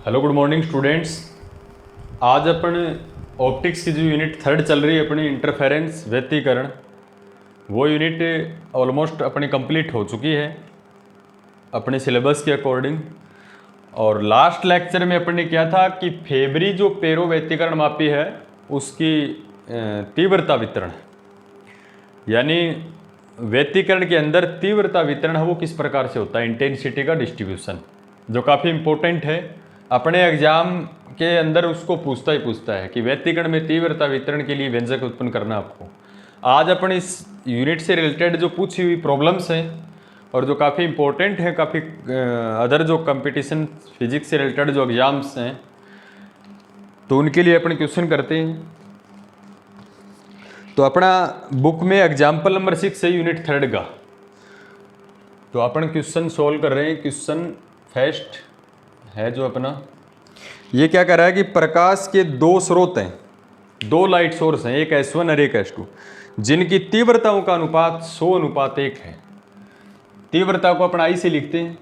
Hello good morning students. आज अपन optics की जो यूनिट 3 चल रही है अपनी इंटरफेरेंस व्यतिकरण, वो यूनिट ऑलमोस्ट अपनी कंप्लीट हो चुकी है अपने सिलेबस के अकॉर्डिंग। और लास्ट लेक्चर में अपन ने क्या था कि फेबरी जो पेरो व्यतिकरण मापी है उसकी तीव्रता वितरण, यानी व्यतिकरण के अंदर तीव्रता वितरण है वो किस प्रकार से होता है, इंटेंसिटी का डिस्ट्रीब्यूशन, जो काफ़ी इंपॉर्टेंट है अपने एग्जाम के अंदर। उसको पूछता है कि व्यतिकरण में तीव्रता वितरण के लिए व्यंजक उत्पन्न करना आपको। आज अपन इस यूनिट से रिलेटेड जो पूछी हुई प्रॉब्लम्स हैं और जो काफ़ी इंपॉर्टेंट है, काफ़ी अदर जो कंपटीशन फिजिक्स से रिलेटेड जो एग्जाम्स हैं तो उनके लिए अपन क्वेश्चन करते हैं। तो अपना बुक में एग्जाम्पल नंबर 6 है यूनिट 3 का, तो अपन क्वेश्चन सोल्व कर रहे हैं। क्वेश्चन फर्स्ट है जो अपना, ये क्या कर रहा है कि प्रकाश के दो स्रोत हैं, दो लाइट सोर्स हैं, एक S1 और एक S2, जिनकी तीव्रताओं का अनुपात 100:1 है। तीव्रता को अपन I से लिखते हैं।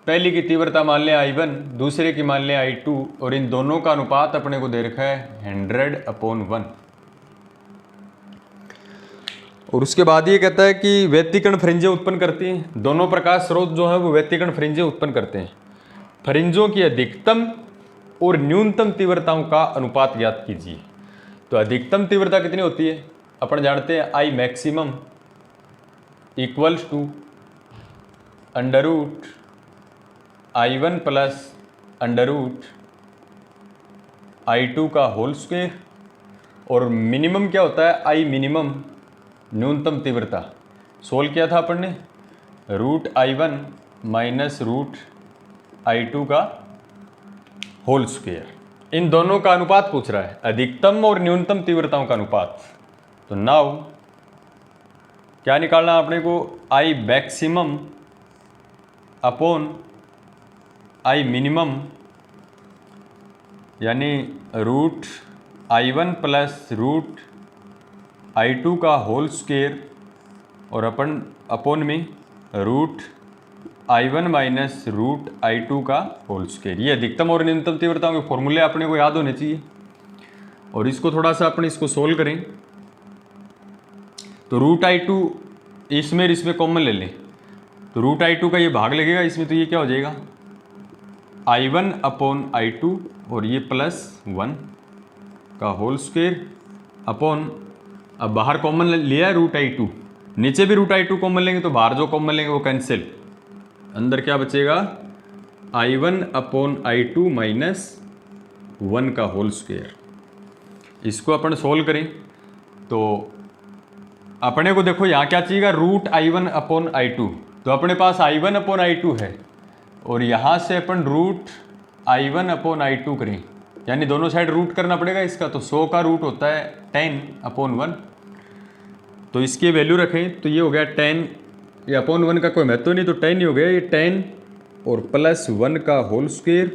पहली की तीव्रता मान लें I1, दूसरे की मान लें I2, और इन दोनों का अनुपात अपने को दे रखा है 100/1। और उसके बाद ये कहता है कि व्यतिकरण फ्रिंजें उत्पन्न करती हैं। दोनों प्रकाश स्रोत जो है वो व्यतिकरण फ्रिंजें उत्पन्न करते हैं। फ्रिंजों की अधिकतम और न्यूनतम तीव्रताओं का अनुपात ज्ञात कीजिए। तो अधिकतम तीव्रता कितनी होती है अपन जानते हैं, I maximum equals to under root I1 plus under root I2 का होल स्क्वायर। और मिनिमम क्या होता है, I मिनिमम न्यूनतम तीव्रता। सोल्व किया था अपन ने, root I1 minus root I2 का होल स्क्वायर। इन दोनों का अनुपात पूछ रहा है, अधिकतम और न्यूनतम तीव्रताओं का अनुपात। तो नाउ क्या निकालना अपने को, I maximum upon I minimum, यानी root I1 plus root I2 का होल स्क्वायर और अपन अपॉन में root I1 minus root I2 का होल स्क्वायर। ये अधिकतम और न्यूनतम तीव्रताओं के फॉर्मूले अपने को याद होने चाहिए। और इसको थोड़ा सा अपन इसको सोल्व करें तो रूट I2 इसमें कॉमन ले लें, तो रूट I2 का ये भाग लगेगा इसमें, तो ये क्या हो जाएगा I1 अपॉन I2 और ये +1 का होल स्क्वायर अपॉन, अब बाहर कॉमन लिया है रूट I2, नीचे भी रूट I2 कॉमन लेंगे तो बाहर जो कॉमन लेंगे वो कैंसिल, अंदर क्या बचेगा I1 अपॉन I2 माइनस 1 का होल स्क्वायर। इसको अपन सोल्व करें तो अपने को देखो यहाँ क्या चाहिएगा, रूट I1 अपॉन I2। तो अपने पास I1 अपॉन I2 है और यहाँ से अपन रूट I1 अपॉन I2 करें, यानी दोनों साइड रूट करना पड़ेगा इसका। तो 100 का रूट होता है 10/1, तो इसकी वैल्यू रखें तो ये हो गया 10, ये अपॉन 1 का कोई महत्व नहीं, तो 10 ही हो गया, ये 10 और +1 का होल स्क्वायर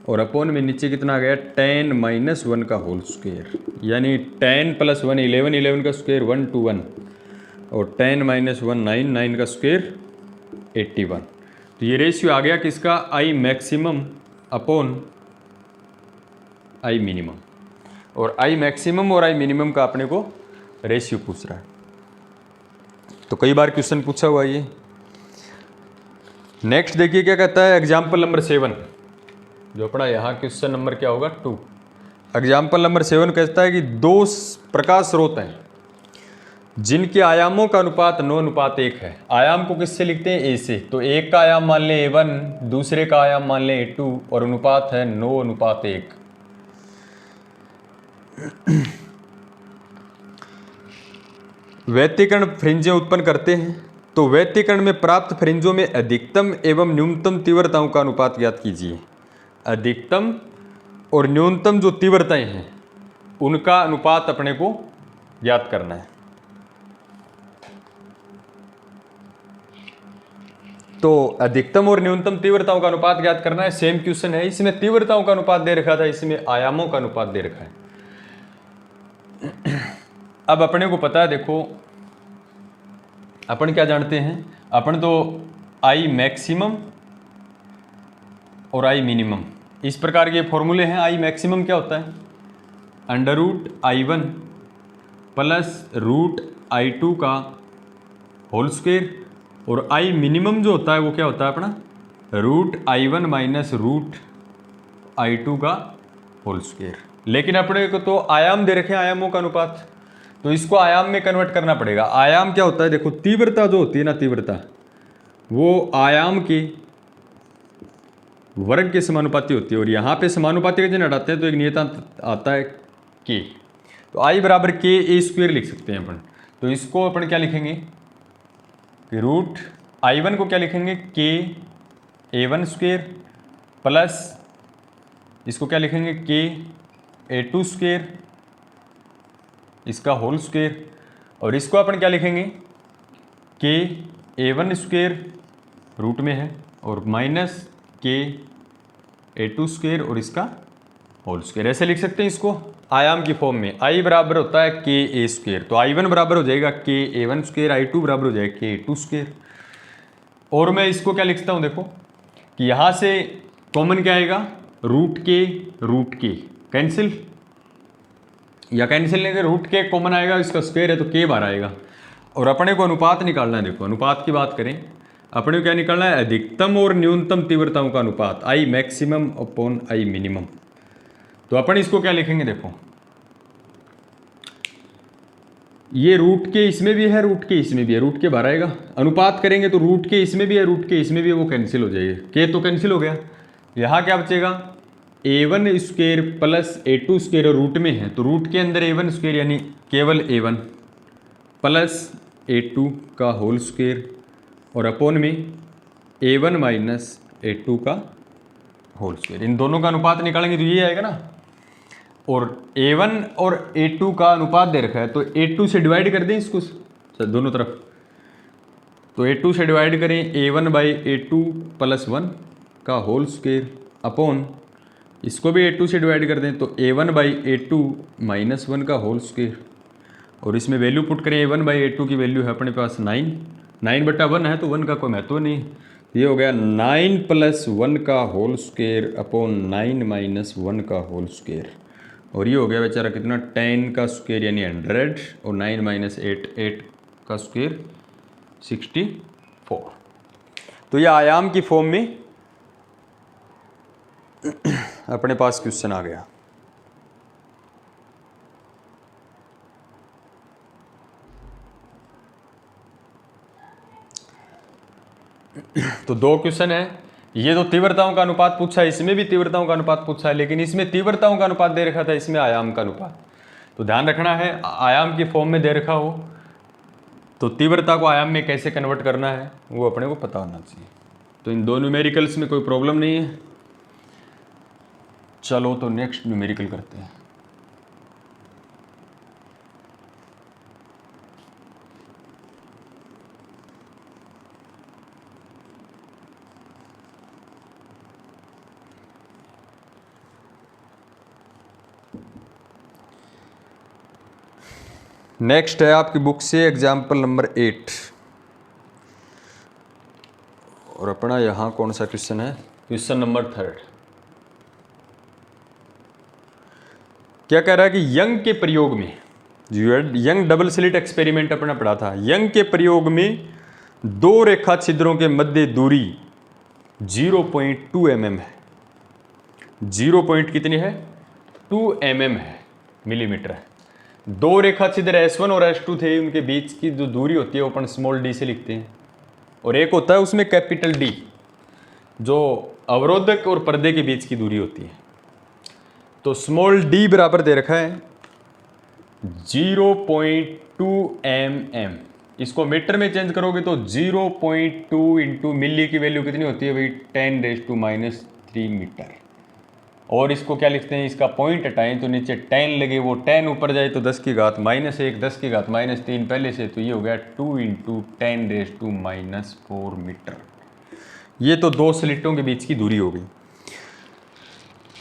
और अपॉन में नीचे कितना आ गया 10 माइनस 1 का होल स्क्वायर, यानी 10 + 1 11, 11 का स्क्वायर 121 और 10 माइनस 1 9, 9 का स्क्वायर 81। तो ये रेशियो आ गया किसका, I maximum upon I minimum. और I मैक्सिमम और I मिनिमम का अपने को रेशियो पूछ रहा है, तो कई बार क्वेश्चन पूछा हुआ ये। नेक्स्ट देखिए क्या कहता है, एग्जाम्पल नंबर 7, जो अपना यहाँ क्वेश्चन नंबर क्या होगा 2। एग्जाम्पल नंबर 7 कहता है कि दो प्रकाश स्रोत हैं जिनके आयामों का अनुपात 9:1 है। आयाम को किससे लिखते हैं, A से। तो एक का आयाम मान लें A1, दूसरे का आयाम मान लें A2 और अनुपात है 9:1। व्यतिकरण फ्रिंजें उत्पन्न करते हैं, तो व्यतिकरण में प्राप्त फ्रिंजों में अधिकतम एवं न्यूनतम तीव्रताओं का अनुपात ज्ञात कीजिए। अधिकतम और न्यूनतम जो तीव्रताएं हैं उनका अनुपात अपने को ज्ञात करना है। तो अधिकतम और न्यूनतम तीव्रताओं का अनुपात ज्ञात करना है। सेम क्वेश्चन है, इसमें तीव्रताओं का अनुपात दे रखा था, इसमें आयामों का अनुपात दे रखा है। अब अपने को पता है, देखो अपन क्या जानते हैं, अपन तो I मैक्सिमम और I मिनिमम इस प्रकार के फॉर्मूले हैं। आई मैक्सिमम क्या होता है, under root I1 plus root I2 का होल स्क्वायर, और आई मिनिमम जो होता है वो क्या होता है अपना, root I1 minus root I2 का होल स्क्वायर। लेकिन अपने को तो आयाम दे रखे हैं, आयामों का अनुपात, तो इसको आयाम में कन्वर्ट करना पड़ेगा। आयाम क्या होता है, देखो तीव्रता जो होती है ना, तीव्रता वो आयाम के वर्ग के समानुपाती होती है, और यहाँ पे समानुपाती का चिन्ह हटाते हैं तो एक नियतांक आता है के, तो आई बराबर के ए स्क्वायर लिख सकते हैं अपन। तो इसको अपन क्या लिखेंगे कि रूट I1 को क्या लिखेंगे के A1 स्क्वायर प्लस इसको क्या लिखेंगे के A2 स्क्वायर इसका होल स्क्वायर, और इसको अपन क्या लिखेंगे के A1 स्क्वायर रूट में है और माइनस के A2 स्क्वायर और इसका होल स्क्वायर। ऐसे लिख सकते हैं इसको आयाम की फॉर्म में। आई बराबर होता है के ए स्क्वायर, तो I1 बराबर हो जाएगा के A1 स्क्वायर, I2 बराबर हो जाएगा के A2 स्क्वायर। और मैं इसको क्या लिखता हूँ, देखो कि यहाँ से कॉमन क्या आएगा, रूट के कैंसिल, या कैंसिल लेंगे रूट के कॉमन आएगा, इसका स्क्वायर है तो के बार आएगा। और अपने को अनुपात निकालना है, देखो अनुपात की बात करें, अपने को क्या निकालना है, अधिकतम और न्यूनतम तीव्रताओं का अनुपात, I maximum upon I minimum. तो अपन इसको क्या लिखेंगे, देखो ये रूट के इसमें भी है, रूट के इसमें भी है, रूट के बाहर आएगा, अनुपात करेंगे तो रूट के इसमें भी है, रूट के इसमें भी है, वो कैंसिल हो जाएगा, के तो कैंसिल हो गया। यहाँ क्या बचेगा, A1 square plus A2 square, और रूट में है तो रूट के अंदर A1 स्क्वायर यानी केवल A1 प्लस A2 का होल स्क्वायर, और अपोन में A1 माइनस A2 का होल स्क्वायर। इन दोनों का अनुपात निकालेंगे तो ये आएगा ना, और A1 और A2 का अनुपात दे रखा है तो A2 से डिवाइड कर दें इसको दोनों तरफ, तो A2 से डिवाइड करें A1 बाई A2 प्लस 1 का होल स्क्वायर, अपॉन इसको भी A2 से डिवाइड कर दें तो A1 बाई A2 माइनस 1 का होल स्क्वायर, और इसमें वैल्यू पुट करें A1 बाई A2 की वैल्यू है अपने पास 9/1 है, तो 1 का कोई महत्व नहीं, ये हो गया 9 प्लस 1 का होल स्क्वायर अपॉन 9 माइनस 1 का होल स्क्वायर, और ये हो गया बेचारा कितना 10 का स्क्वायर यानी 100, और 9 माइनस 8 का स्क्वायर 64। तो ये आयाम की फॉर्म में अपने पास क्वेश्चन आ गया। तो दो क्वेश्चन है, ये तो तीव्रताओं का अनुपात पूछा है, इसमें भी तीव्रताओं का अनुपात पूछा है, लेकिन इसमें तीव्रताओं का अनुपात दे रखा था, इसमें आयाम का अनुपात। तो ध्यान रखना है, आयाम की फॉर्म में दे रखा हो तो तीव्रता को आयाम में कैसे कन्वर्ट करना है वो अपने को पता होना चाहिए। तो इन दो न्यूमेरिकल्स में कोई प्रॉब्लम नहीं है। चलो तो नेक्स्ट न्यूमेरिकल करते हैं। नेक्स्ट है आपकी बुक से एग्जाम्पल नंबर 8, और अपना यहाँ कौन सा क्वेश्चन है, क्वेश्चन नंबर 3। क्या कह रहा है कि यंग के प्रयोग में, जो यंग डबल स्लिट एक्सपेरिमेंट अपना पढ़ा था, यंग के प्रयोग में दो रेखा छिद्रों के मध्य दूरी 0.2 mm है। 0 पॉइंट कितनी है, 2 mm है, मिलीमीटर है। दो रेखा छिद्र S1 और S2 थे, उनके बीच की जो दूरी होती है वो अपन स्मॉल d से लिखते हैं, और एक होता है उसमें कैपिटल D, जो अवरोधक और पर्दे के बीच की दूरी होती है। तो स्मॉल d बराबर दे रखा है 0.2 mm। इसको मीटर में चेंज करोगे तो 0.2 इंटू मिली की वैल्यू कितनी होती है भाई, 10⁻³ मीटर। और इसको क्या लिखते हैं, इसका पॉइंट हटाएं तो नीचे 10 लगे, वो 10 ऊपर जाए तो 10 की घात -1 10 की घात -3 पहले से, तो ये हो गया 2 × 10⁻⁴ मीटर। ये तो दो स्लिटों के बीच की दूरी हो गई।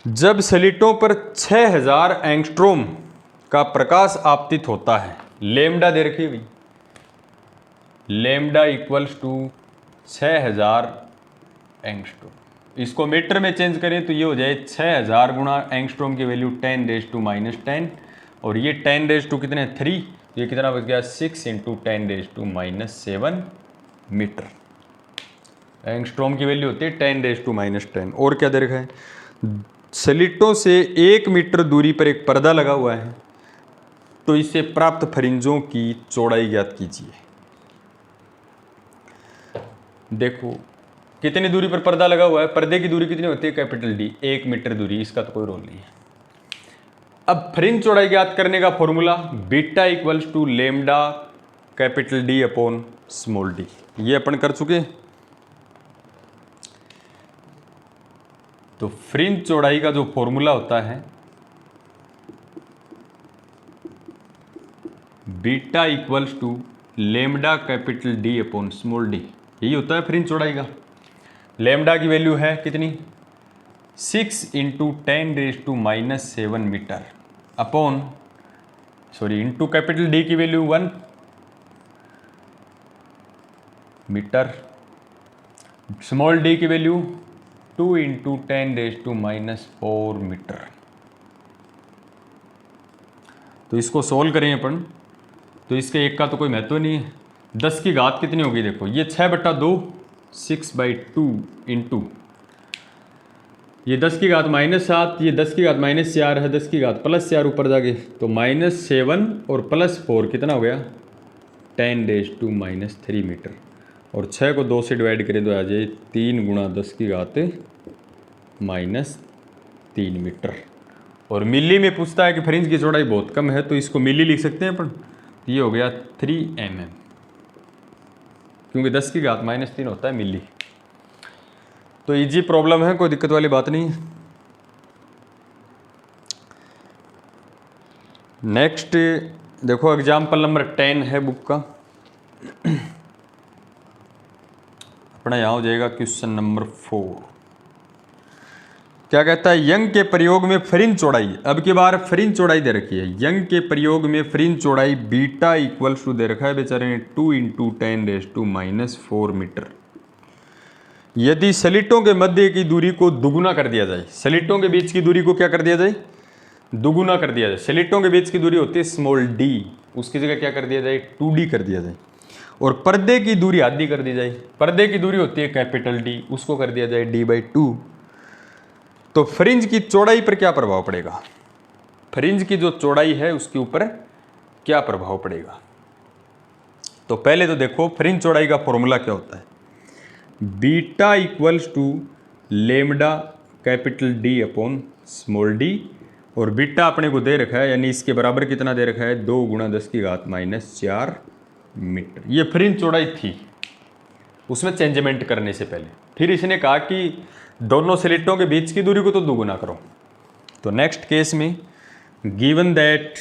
जब स्लिटों पर 6000 एंगस्ट्रोम का प्रकाश आपतित होता है, लेमडा दे रखी हुई, लेमडा = 6000 एंगस्ट्रोम। इसको मीटर में चेंज करें तो ये हो जाए 6000 गुणा एंगस्ट्रॉम की वैल्यू 10⁻⁻10 और ये 10⁻⁻ कितने 3, ये कितना बच गया 6 × 10⁻⁻7 मीटर। एंगस्ट्रॉम की वैल्यू होती है 10⁻⁻10। और क्या दे रखा है, स्लिटों से 1 मीटर दूरी पर एक पर्दा लगा हुआ है, तो इससे प्राप्त फ्रिंजों की चौड़ाई ज्ञात कीजिए। देखो कितनी दूरी पर पर्दा लगा हुआ है, पर्दे की दूरी कितनी होती है कैपिटल डी, 1 मीटर दूरी, इसका तो कोई रोल नहीं है। अब फ्रिंज चौड़ाई ज्ञात करने का formula beta equals to lambda capital D upon small d, ये अपन कर चुके। तो फ्रिंज चौड़ाई का जो फॉर्मूला होता है beta equals to lambda capital D upon small d, यही होता है फ्रिंज चौड़ाई का। लेमडा की वैल्यू है कितनी 6 × 10⁻⁻7 metre upon into capital D की वैल्यू 1 मीटर, स्मॉल डी की वैल्यू 2 × 10⁻⁻4 मीटर। तो इसको सोल्व करें अपन, तो इसके एक का तो कोई महत्व नहीं है। 10 की घात कितनी होगी, देखो ये 6/2 6/2 इंटू ये 10 की घात -7, ये 10 की घात -4 है, 10 की घात +4 ऊपर जाके, तो -7 और +4 कितना हो गया 10⁻⁻3 मीटर। और 6 को 2 से डिवाइड करें तो आ जाए 3 × 10 की घात -3 मीटर। और मिली में पूछता है कि फ्रिंज की चौड़ाई बहुत कम है, तो इसको मिली लिख सकते हैं अपन, ये हो गया 3 mm, क्योंकि 10 की घात -3 होता है मिली। तो इजी प्रॉब्लम है, कोई दिक्कत वाली बात नहीं है। नेक्स्ट देखो एग्जाम्पल नंबर 10 है बुक का, अपना यहाँ हो जाएगा क्वेश्चन नंबर 4। क्या कहता है, यंग के प्रयोग में फ्रिंज चौड़ाई, अब की बार फ्रिंज चौड़ाई दे रखी है, यंग के प्रयोग में फ्रिंज चौड़ाई बीटा इक्वल्स टू दे रखा है बेचारे ने 2 × 10⁻⁻4 मीटर। यदि स्लिटों के मध्य की दूरी को दुगुना कर दिया जाए, स्लिटों के बीच की दूरी को क्या कर दिया जाए दुगुना कर दिया जाए, स्लिटों के बीच की दूरी होती है स्मॉल डी, उसकी जगह क्या कर दिया जाए 2D कर दिया जाए, और पर्दे की दूरी आधी कर दी जाए, पर्दे की दूरी होती है कैपिटल डी, उसको कर दिया जाए D/2, तो फ्रिंज की चौड़ाई पर क्या प्रभाव पड़ेगा, फ्रिंज की जो चौड़ाई है उसके ऊपर क्या प्रभाव पड़ेगा। तो पहले तो देखो फ्रिंज चौड़ाई का फॉर्मूला क्या होता है, beta equals to lambda capital D upon small d, और बीटा अपने को दे रखा है, यानी इसके बराबर कितना दे रखा है 2 × 10 की घात -4 मीटर। ये फ्रिंज चौड़ाई थी उसमें चेंजमेंट करने से पहले। फिर इसने कहा कि दोनों स्लिटों के बीच की दूरी को तो दुगुना करो। तो नेक्स्ट केस में गिवन दैट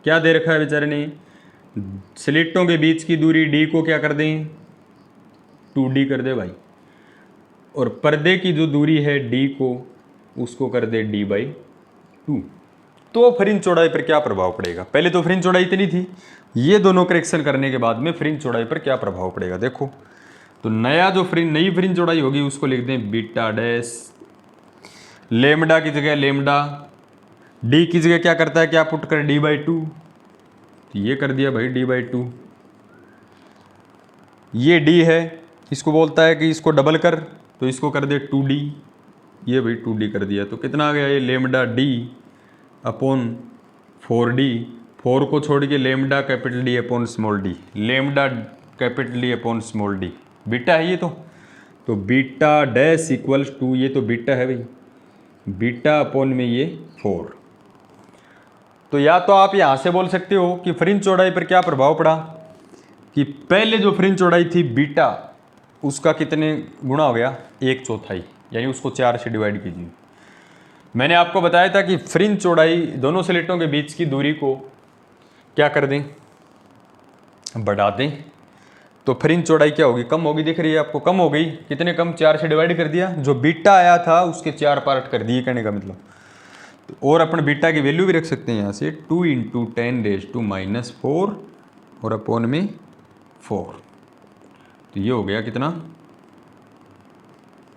क्या दे रखा है बेचारे ने, स्लिटों के बीच की दूरी डी को क्या कर दें 2D कर दे भाई, और पर्दे की जो दूरी है डी को उसको कर दे D/2। तो फ्रिंज चौड़ाई पर क्या प्रभाव पड़ेगा, पहले तो फ्रिंज चौड़ाई इतनी थी, ये दोनों करेक्शन करने के बाद में फ्रिंज चौड़ाई पर क्या प्रभाव पड़ेगा देखो। तो नया जो नई फ्रिंज चौड़ाई होगी उसको लिख दें बीटा डैश, लेमडा की जगह लेमडा, डी की जगह क्या करता है क्या पुट कर D/2, तो ये कर दिया भाई D/2। ये डी है, इसको बोलता है कि इसको डबल कर, तो इसको कर दे 2D, ये भाई 2D कर दिया, तो कितना आ गया ये लेमडा डी अपॉन 4D, 4 को छोड़ के lambda capital D upon small D, lambda capital D upon small D, beta है ये तो बीटा डैश इक्वल्स टू, ये तो बीटा है भाई, बीटा अपॉन में ये 4। तो या तो आप यहाँ से बोल सकते हो कि फ्रिंज चौड़ाई पर क्या प्रभाव पड़ा, कि पहले जो फ्रिंज चौड़ाई थी बीटा उसका कितने गुणा हो गया 1/4, यानी उसको 4 से डिवाइड कीजिए। मैंने आपको बताया था कि फ्रिंज चौड़ाई दोनों स्लिटों के बीच की दूरी को क्या कर दें बढ़ा दें, तो फ्रिंज चौड़ाई क्या होगी कम होगी, दिख रही है आपको कम हो गई, कितने कम 4 से डिवाइड कर दिया, जो बीटा आया था उसके 4 पार्ट कर दिए कहने का मतलब। और अपन बीटा की वैल्यू भी रख सकते हैं यहाँ से 2 × 10⁻⁻4 और अपॉन में 4, तो तो ये हो गया कितना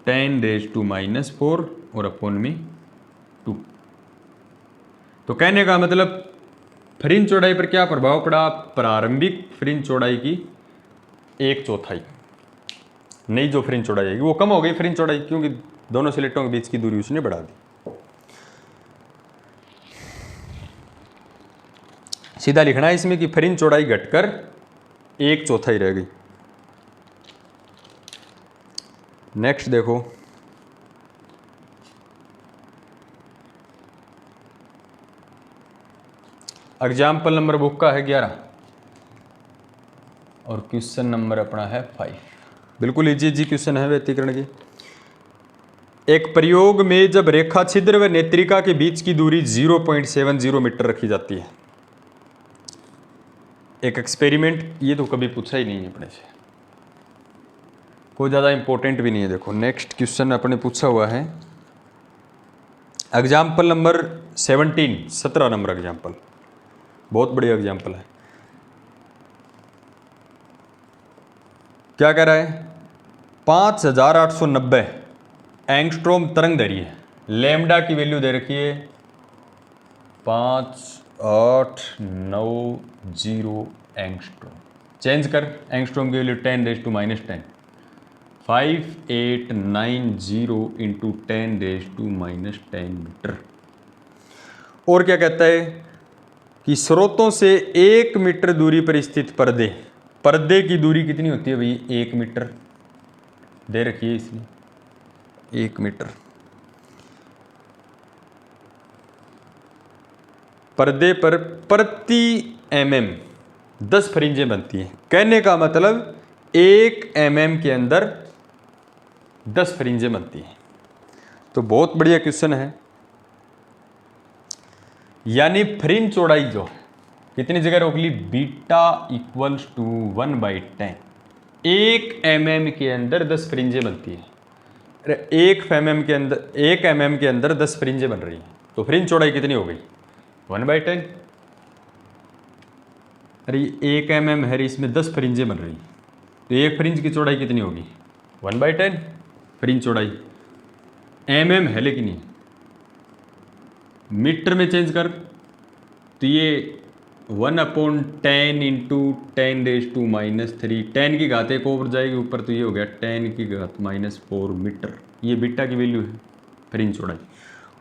10⁻⁻⁴ और अपॉन में 2। तो कहने का मतलब फ्रिंज चौड़ाई पर क्या प्रभाव पड़ा? प्रारंभिक फ्रिंज चौड़ाई की 1/4 नई जो फ्रिंज चौड़ाई आएगी वो कम हो गई फ्रिंज चौड़ाई, क्योंकि दोनों स्लेटों के बीच की दूरी उसने बढ़ा दी। सीधा लिखना है इसमें कि फ्रिंज चौड़ाई घटकर 1/4 रह गई। नेक्स्ट देखो, एग्जाम्पल नंबर बुक का है 11 और क्वेश्चन नंबर अपना है 5। बिल्कुल इजी क्वेश्चन है व्यतिकरण की। एक प्रयोग में जब रेखा छिद्र व नेत्रिका के बीच की दूरी 0.70 मीटर रखी जाती है, एक एक्सपेरिमेंट, ये तो कभी पूछा ही नहीं है अपने से, कोई ज़्यादा इंपॉर्टेंट भी नहीं है। देखो नेक्स्ट क्वेश्चन अपने पूछा हुआ है एग्जाम्पल नंबर 17 नंबर एग्जाम्पल, बहुत बढ़िया एग्जाम्पल है। क्या कह रहा है? 5890 एंगस्ट्रॉम तरंग दैर्घ्य है, लैम्डा की वैल्यू दे रखी है 5890 एंगस्ट्रॉम। चेंज कर एंगस्ट्रॉम की वैल्यू 10⁻⁻10, 5890 इंटू 10⁻⁻10 मीटर। और क्या कहता है कि स्रोतों से 1 मीटर दूरी पर स्थित पर्दे की दूरी कितनी होती है भाई? 1 मीटर दे रखी है इसमें, 1 मीटर। पर्दे पर प्रति mm 10 फ्रिंजें बनती हैं। कहने का मतलब 1 mm के अंदर 10 फ्रिंजें बनती हैं। तो बहुत बढ़िया क्वेश्चन है। यानी फ्रिंज चौड़ाई जो है कितनी जगह रोक ली? Beta equals to 1/10। 1 mm के अंदर 10 फ्रिंजें बनती है। 1 mm के अंदर 10 फ्रिंजें बन रही हैं, तो फ्रिंज चौड़ाई कितनी हो गई? 1/10। अरे 1 mm है, इसमें 10 फ्रिंजें बन रही हैं, तो एक फ्रिंज की चौड़ाई कितनी होगी? 1/10 फ्रिंज चौड़ाई। mm है लेकिन ये मीटर में चेंज कर, तो ये 1/10 इंटू 10⁻⁻3, 10 की घात एक ऊपर जाएगी ऊपर, तो ये हो गया 10 की घात -4 मीटर। ये बीटा की वैल्यू है फ्रिंज चौड़ाई।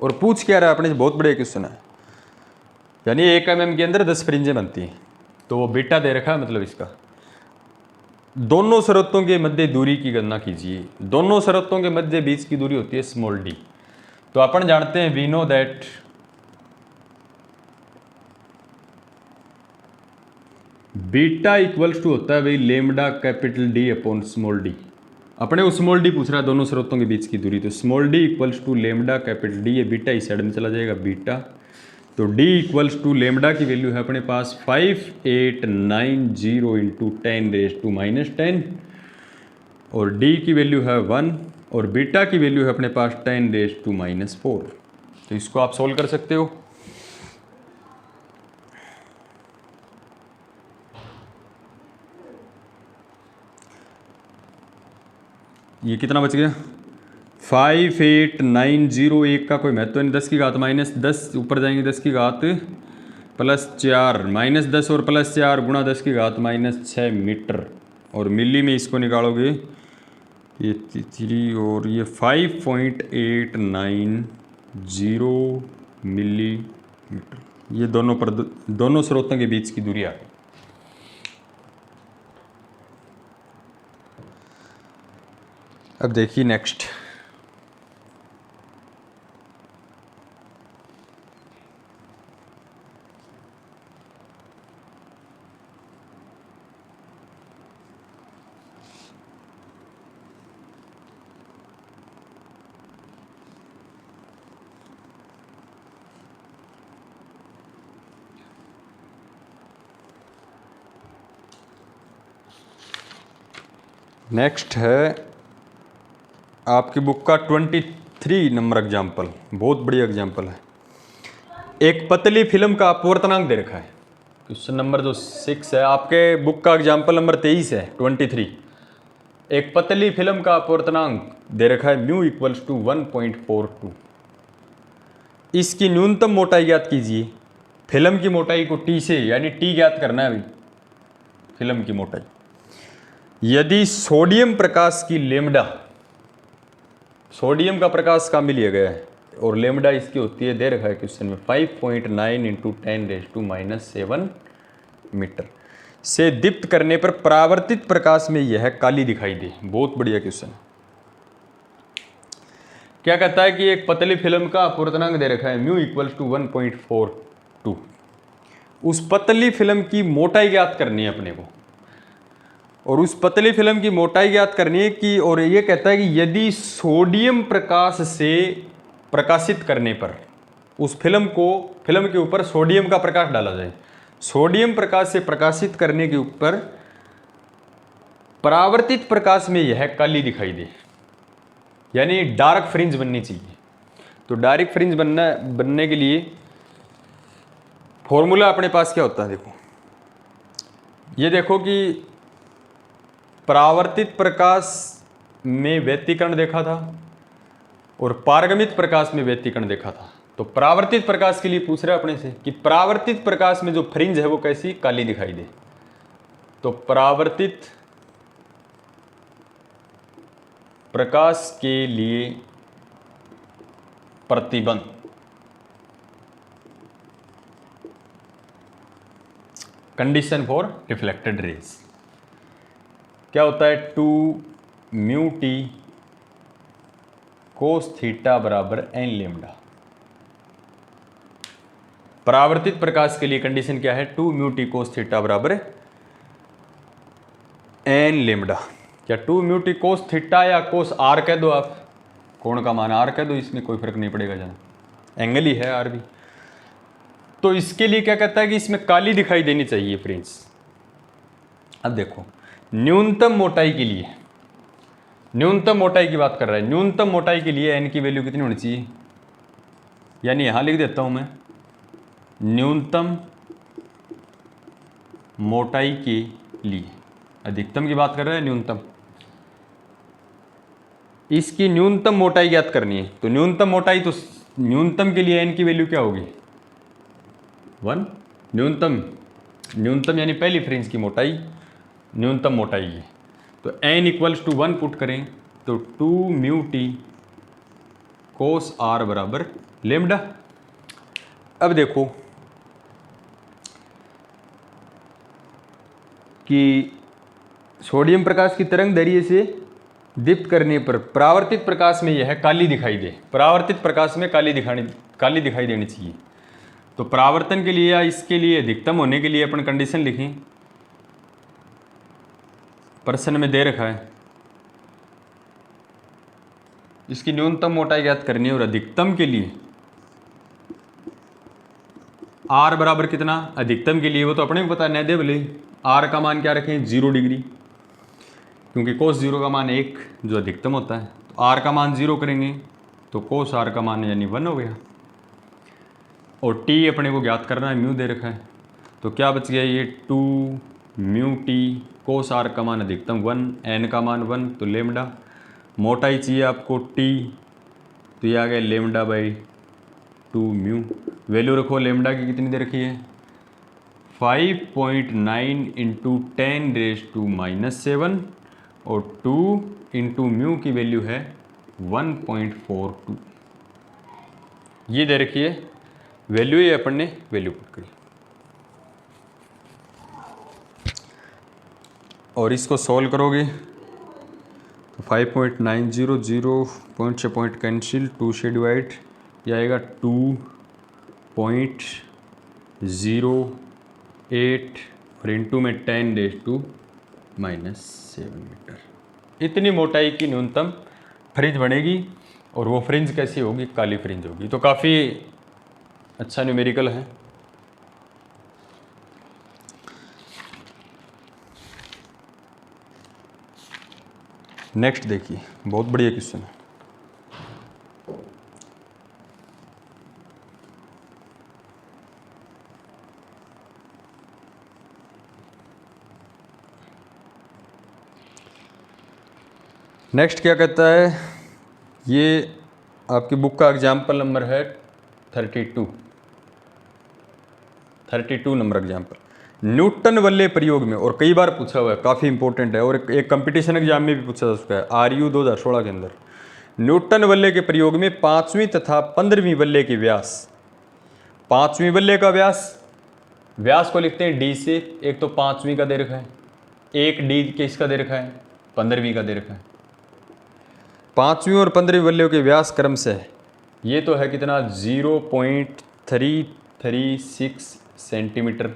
और पूछ क्या रहा है अपने? बहुत बड़े क्वेश्चन है। यानी 1 mm के अंदर 10 फ्रिंजें बनती हैं, तो वो बीटा दे रखा है। मतलब इसका दोनों स्रोतों के मध्य दूरी की गणना कीजिए। दोनों स्रोतों के मध्य बीच की दूरी होती है स्मॉल d। तो अपन जानते हैं, we know that beta equals to होता है भाई lambda capital D upon small d। अपने को स्मॉल d पूछ रहा है दोनों स्रोतों के बीच की दूरी, तो small d equals to lambda capital D। ये बीटा इस साइड में चला जाएगा बीटा, तो d इक्वल्स टू लेमडा की वैल्यू है अपने पास 5890 इंटू 10⁻⁻10 और d की वैल्यू है 1 और बीटा की वैल्यू है अपने पास 10⁻⁻4। तो इसको आप सोल्व कर सकते हो। ये कितना बच गया? 5890, एक का कोई महत्व नहीं, 10 की घात -10 ऊपर जाएंगे, 10 की घात +4 -10 और +4 गुणा 10 की घात -6 मीटर। और मिली में इसको निकालोगे ये 3 और ये 5.890 मिलीमीटर। ये दोनों स्रोतों के बीच की दूरी आ गई। अब देखिए नेक्स्ट, नेक्स्ट है आपकी बुक का 23 नंबर एग्जाम्पल, बहुत बढ़िया एग्जाम्पल है। एक पतली फिल्म का अपवर्तनांक दे रखा है। क्वेश्चन नंबर जो 6 है आपके बुक का एग्जाम्पल नंबर 23 है 23। एक पतली फिल्म का अपवर्तनांक दे रखा है म्यू इक्वल्स टू 1.42। इसकी न्यूनतम मोटाई ज्ञात कीजिए। फिल्म की मोटाई को टी से यानी टी ज्ञात करना है अभी, फिल्म की मोटाई। यदि सोडियम प्रकाश की लेमडा, सोडियम का प्रकाश काम्य लिया गया है और लेमडा इसकी होती है, दे रखा है क्वेश्चन में 5.9 इंटू 10⁻⁻7 मीटर, से दीप्त करने पर परावर्तित प्रकाश में यह काली दिखाई दे। बहुत बढ़िया क्वेश्चन। क्या कहता है कि एक पतली फिल्म का अपवर्तनांक दे रखा है म्यू इक्वल्स टू 1.42। उस पतली फिल्म की मोटाई ज्ञात करनी है अपने को, और उस पतली फिल्म की मोटाई ज्ञात करनी है कि, और ये कहता है कि यदि सोडियम प्रकाश से प्रकाशित करने पर उस फिल्म के ऊपर सोडियम का प्रकाश डाला जाए, सोडियम प्रकाश से प्रकाशित करने के ऊपर परावर्तित प्रकाश में यह काली दिखाई दे, यानी डार्क फ्रिंज बननी चाहिए। तो डार्क फ्रिंज बनने के लिए फॉर्मूला अपने पास क्या होता है, देखो ये देखो कि परावर्तित प्रकाश में व्यतिकरण देखा था और पारगमित प्रकाश में व्यतिकरण देखा था। तो परावर्तित प्रकाश के लिए पूछ रहा है अपने से कि परावर्तित प्रकाश में जो फ्रिंज है वो कैसी काली दिखाई दे। तो परावर्तित प्रकाश के लिए प्रतिबंध, कंडीशन फॉर रिफ्लेक्टेड रेज क्या होता है, 2 म्यू टी कोस थीटा बराबर एन लेमडा। परावर्तित प्रकाश के लिए कंडीशन क्या है, 2 म्यू टी कोस थीटा बराबर एन लेमडा। क्या 2 म्यू टी कोस थीटा या कोस आर कह दो, आप कोण का मान आर कह दो, इसमें कोई फर्क नहीं पड़ेगा, जाना एंगल ही है आर भी। तो इसके लिए क्या कहता है कि इसमें काली दिखाई देनी चाहिए फ्रेंड्स। अब देखो न्यूनतम मोटाई के लिए, न्यूनतम मोटाई की बात कर रहा है, न्यूनतम मोटाई के लिए एन की वैल्यू कितनी होनी चाहिए, यानी यहां लिख देता हूं मैं, न्यूनतम मोटाई के लिए, अधिकतम की बात कर रहे हैं, न्यूनतम, इसकी न्यूनतम मोटाई ज्ञात करनी है। तो न्यूनतम मोटाई, तो न्यूनतम के लिए एन की वैल्यू क्या होगी, 1। न्यूनतम यानी पहली फ्रिंज की मोटाई, न्यूनतम मोटाई है। तो n इक्वल्स टू 1 पुट करें तो 2 म्यू टी कोस आर बराबर लेमडा। अब देखो कि सोडियम प्रकाश की तरंग दैर्ध्य से दीप्त करने पर परावर्तित प्रकाश में यह काली दिखाई दे, परावर्तित प्रकाश में काली दिखाई देनी चाहिए। तो परावर्तन के लिए या इसके लिए अधिकतम होने के लिए अपन कंडीशन लिखें, प्रश्न में दे रखा है इसकी न्यूनतम मोटाई ज्ञात करनी है और अधिकतम के लिए आर बराबर कितना, अधिकतम के लिए वो तो अपने को पता है, दे भले आर का मान क्या रखें 0 डिग्री, क्योंकि कोस 0 का मान 1 जो अधिकतम होता है। तो आर का मान 0 करेंगे तो कोस आर का मान यानी 1 हो गया, और टी अपने को ज्ञात करना है, म्यू दे रखा है। तो क्या बच गया, ये 2 म्यू टी कोस आर का मान अधिकतम 1, एन का मान 1, तो लेमडा। मोटाई चाहिए आपको टी, तो ये आ गया लेमडा बाई 2 म्यू। वैल्यू रखो लेमडा की कितनी दे रखी है, 5.9 इंटू 10⁻⁻7 और 2 इंटू म्यू की वैल्यू है 1.42। ये दे रखी है वैल्यू, ये अपन ने वैल्यू पुट करी और इसको सॉल्व करोगे तो 5.900 पॉइंट से पॉइंट कैंसिल, 2 से डिवाइड, ये आएगा 2.08 और इंटू में 10⁻⁻7 मीटर। इतनी मोटाई की न्यूनतम फ्रिंज बनेगी, और वो फ्रिंज कैसी होगी, काली फ्रिंज होगी। तो काफ़ी अच्छा न्यूमेरिकल है। नेक्स्ट देखिए, बहुत बढ़िया क्वेश्चन है। नेक्स्ट क्या कहता है, ये आपकी बुक का एग्जाम्पल नंबर है 32 नंबर एग्जाम्पल। न्यूटन वल्ले प्रयोग में, और कई बार पूछा हुआ है, काफ़ी इंपॉर्टेंट है, और एक कंपटीशन एग्जाम में भी पूछा जा चुका है RU 2016 के अंदर। न्यूटन वल्ले के प्रयोग में 5वीं तथा 15वीं वल्ले के व्यास, 5वीं वल्ले का व्यास को लिखते हैं D से, एक तो 5वीं का दे रखा है, एक D के इसका दे रखा है, 15वीं का दे रखा है। 5वीं और 15वीं वल्ले के व्यास क्रम से ये तो है कितना 0.336 सेंटीमीटर,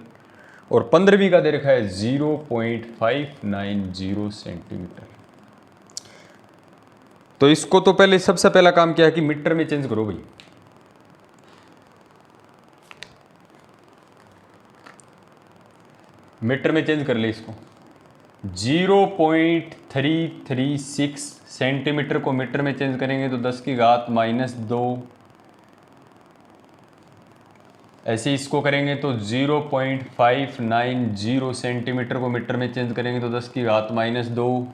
और 15वीं का दे रखा है 0.590 सेंटीमीटर। तो इसको तो पहले सबसे पहला काम क्या है कि मीटर में चेंज करो भाई। मीटर में चेंज कर ले इसको। 0.336 सेंटीमीटर को मीटर में चेंज करेंगे तो 10 की घात -2। ऐसे इसको करेंगे तो 0.590 सेंटीमीटर को मीटर में चेंज करेंगे तो 10 की घात -2।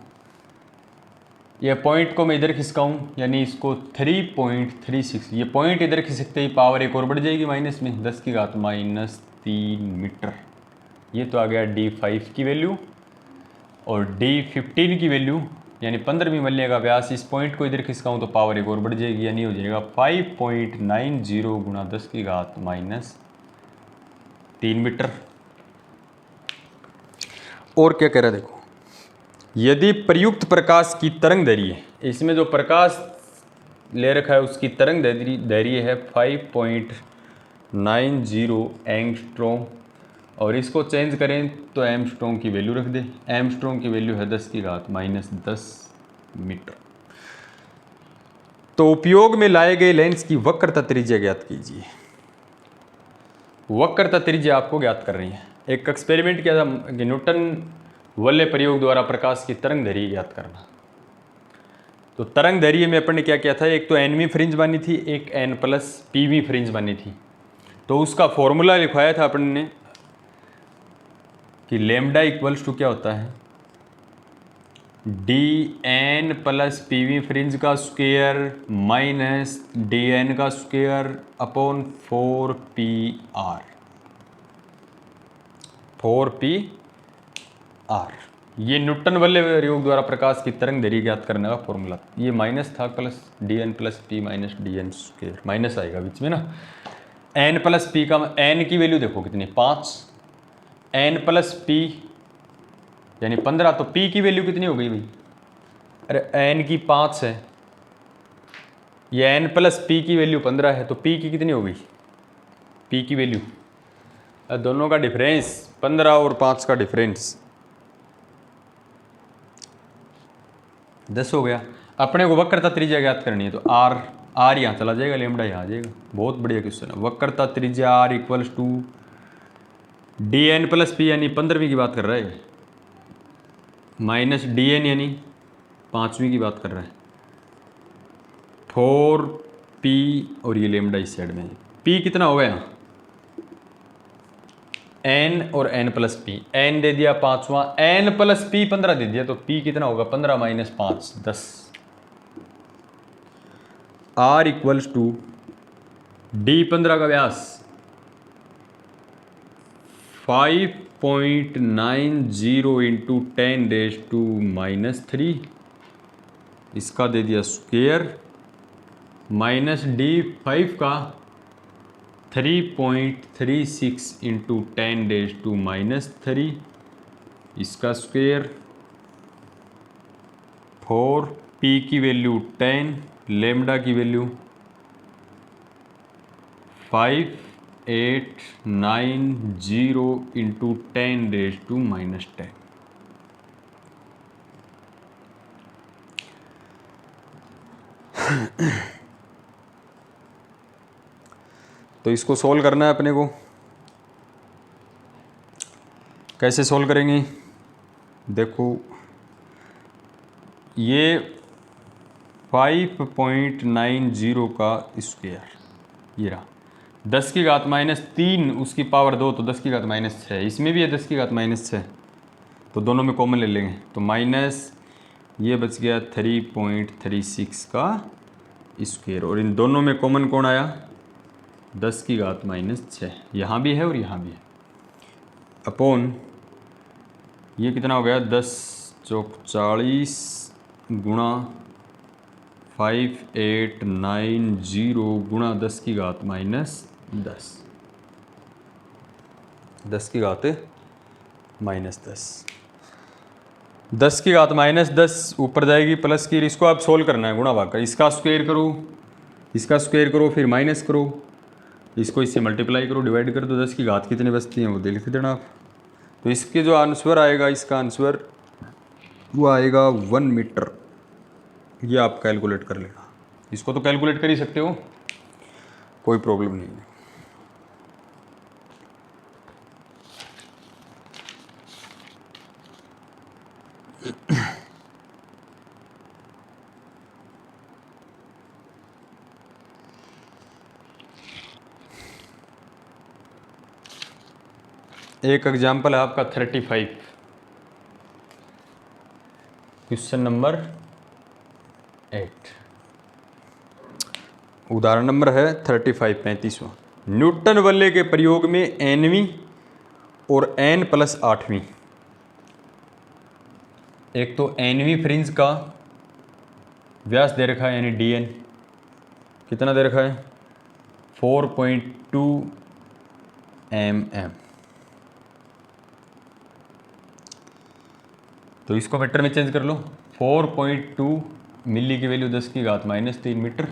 ये पॉइंट को मैं इधर खिसकाऊँ, यानी इसको 3.36, ये पॉइंट इधर खिसकते ही पावर एक और बढ़ जाएगी माइनस में, 10 की घात -3 मीटर। ये तो आ गया D5 की वैल्यू, और D15 की वैल्यू यानी 15वीं वल्ले का व्यास, इस पॉइंट को इधर खिसकाऊँ तो पावर एक और बढ़ जाएगी, यानी हो जाएगा 5.90 गुणा 10 की घात -3 मीटर। और क्या कह रहा है देखो, यदि प्रयुक्त प्रकाश की तरंग दैर्घ्य, इसमें जो प्रकाश ले रखा है उसकी तरंग दैर्घ्य है 5.90 एंगस्ट्रॉम, और इसको चेंज करें तो एमस्ट्रॉम की वैल्यू रख दे। एमस्ट्रॉम की वैल्यू है 10 की घात -10 मीटर। तो उपयोग में लाए गए लेंस की वक्रता त्रिज्या ज्ञात कीजिए। वक्रता त्रिज्या आपको ज्ञात कर रही है। एक एक्सपेरिमेंट किया था कि न्यूटन वल्ले प्रयोग द्वारा प्रकाश की तरंग दैर्घ्य ज्ञात करना। तो तरंग दैर्घ्य में अपन ने क्या किया था, एक तो nवीं फ्रिंज बनी थी, एक n+pवीं फ्रिंज बनी थी। तो उसका फॉर्मूला लिखवाया था अपन ने कि लैम्डा इक्वल्स टू क्या होता है, dn+pवीं फ्रिंज का स्क्वायर माइनस dn का स्क्वायर अपॉन 4pr। ये न्यूटन वल्ले प्रयोग द्वारा प्रकाश की तरंग दैर्घ्य ज्ञात करने का फॉर्मूला। ये माइनस था, plus dn+p minus dn square, minus आएगा बीच में ना। n+p का n की वैल्यू देखो कितनी, 5, n+p यानी 15, तो p की वैल्यू कितनी हो गई भाई, अरे n की 5 है, ये n+p की वैल्यू 15 है, तो p की कितनी हो गई, p की वैल्यू, दोनों का डिफरेंस 15 और 5 का डिफरेंस 10 हो गया। अपने को वक्रता त्रिज्या ज्ञात करनी है तो r यहाँ चला जाएगा, लैम्डा यहाँ आ जाएगा। बहुत बढ़िया क्वेश्चन है। वक्रता त्रिज्या r इक्वल्स टू dn+p यानी 15वीं की बात कर रहा है, माइनस dn यानी 5वीं की बात कर रहा है, 4p, और ये लैम्डा इस साइड में। p कितना हो गया, n और n+p, n दे दिया 5वां, n+p 15 दे दिया, तो p कितना होगा, 15 - 5 10। r इक्वल्स टू d15 का व्यास 5.90 इंटू 10⁻⁻3, इसका दे दिया स्क्वायर, माइनस d5 का 3.36 इंटू 10⁻⁻3, इसका स्क्वायर, 4p की वैल्यू 10, लैम्डा की वैल्यू 5890 इंटू 10⁻⁻10। तो इसको सोल्व करना है अपने को। कैसे सोल्व करेंगे, देखो ये 5.90 का स्क्वायर, ये रहा 10 की घात -3, उसकी पावर 2, तो 10 की घात -6, इसमें भी है 10 की घात -6, तो दोनों में कॉमन ले लेंगे, तो ये बच गया 3.36 का स्क्वायर, और इन दोनों में कॉमन कौन आया 10 की घात -6, यहाँ भी है और यहाँ भी है, अपॉन ये कितना हो गया 10 चौक 40 गुणा 5890 गुणा 10 की घात -10, 10 की घात -10, 10 की घात -10 ऊपर जाएगी प्लस की, इसको आप सोल्व करना है गुणा भाग कर, इसका स्क्वायर करो, इसका स्क्वायर करो, फिर माइनस करो, इसको इससे मल्टीप्लाई करो, डिवाइड कर दो, 10 की घात कितनी बचती हैं वो लिख देना आप। तो इसके जो आंसर आएगा, इसका आंसर वो आएगा 1 मीटर, ये आप कैलकुलेट कर लेना, इसको तो कैलकुलेट कर ही सकते हो, कोई प्रॉब्लम नहीं है। एक एग्जाम्पल है आपका 35, क्वेश्चन नंबर 8, उदाहरण नंबर है 35 35वां। न्यूटन वलय के प्रयोग में nवीं और n+8वीं, एक तो nवीं फ्रिंज का व्यास दे रखा है यानी dn कितना दे रखा है 4.2 mm, तो इसको मीटर में चेंज कर लो, 4.2 मिली की वैल्यू 10 की घात -3 मीटर।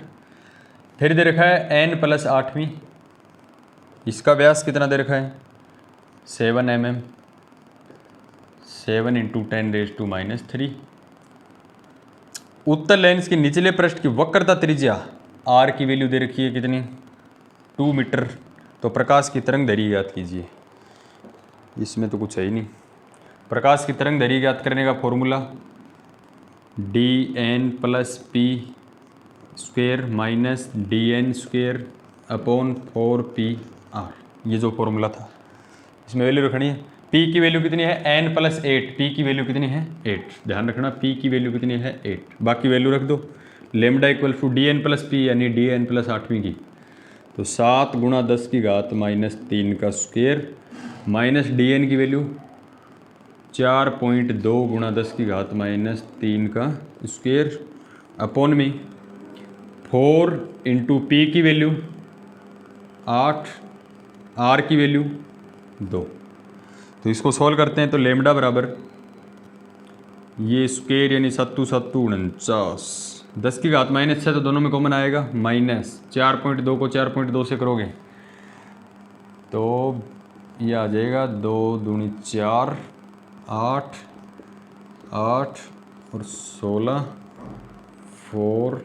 फिर दे रखा है n+8वीं, इसका व्यास कितना दे रखा है 7 mm, 7 × 10⁻³ उत्तल लेंस के निचले पृष्ठ की वक्रता त्रिज्या r की वैल्यू दे रखी है कितनी 2 मीटर। तो प्रकाश की तरंग दैर्घ्य ज्ञात कीजिए, इसमें तो कुछ है ही नहीं। प्रकाश की तरंग दैर्घ्य ज्ञात करने का फॉर्मूला dn+p² -dn² / 4pr, ये जो फॉर्मूला था इसमें वैल्यू रखनी है। p की वैल्यू कितनी है n+8, p की वैल्यू कितनी है 8, ध्यान रखना p की वैल्यू कितनी है 8, बाकी वैल्यू रख दो। लेमडा = dn+p यानी dn+8वीं की, तो 7 × 10 की घात -3 का स्क्वायर माइनस dn की वैल्यू 4.2 × 10 की घात -3 का स्क्वायर अपॉन में 4 × p की वैल्यू 8, r की वैल्यू 2। तो इसको सॉल्व करते हैं, तो लेमडा बराबर ये स्क्वायर यानी 7 × 7 = 49, 10 की घात -6 तो दोनों में कॉमन आएगा, -4.2 को 4.2 से करोगे तो ये आ जाएगा 2 दूनी 4, 8, 8 और 16, 4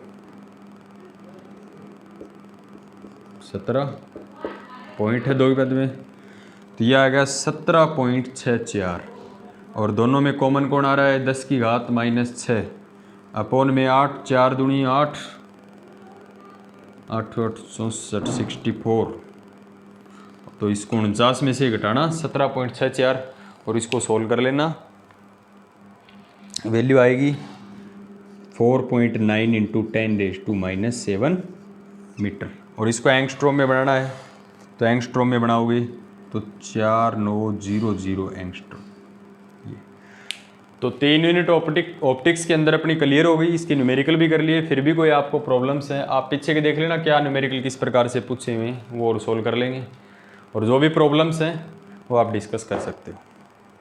17 पॉइंट है 2 के बाद में, तो यह आ गया 17.64, और दोनों में कॉमन कौन आ रहा है 10 की घात -6 अपॉन में 8, 4 दूनी 8, 8 8 64 64, तो इसको 49 में से घटाना 17.64 और इसको सोल्व कर लेना, वैल्यू आएगी 4.9 × 10⁻⁻7 मीटर। और इसको एंगस्ट्रॉम में बनाना है, तो एंगस्ट्रॉम में बनाओगे तो 4900 एंगस्ट्रॉम। तो 3 यूनिट ऑप्टिक्स के अंदर अपनी क्लियर हो गई, इसकी न्यूमेरिकल भी कर लिए। फिर भी कोई आपको प्रॉब्लम्स हैं आप पीछे के देख लेना क्या न्यूमेरिकल किस प्रकार से पूछे हुए हैं, वो और सोल्व कर लेंगे, और जो भी प्रॉब्लम्स हैं वो आप डिस्कस कर सकते हो।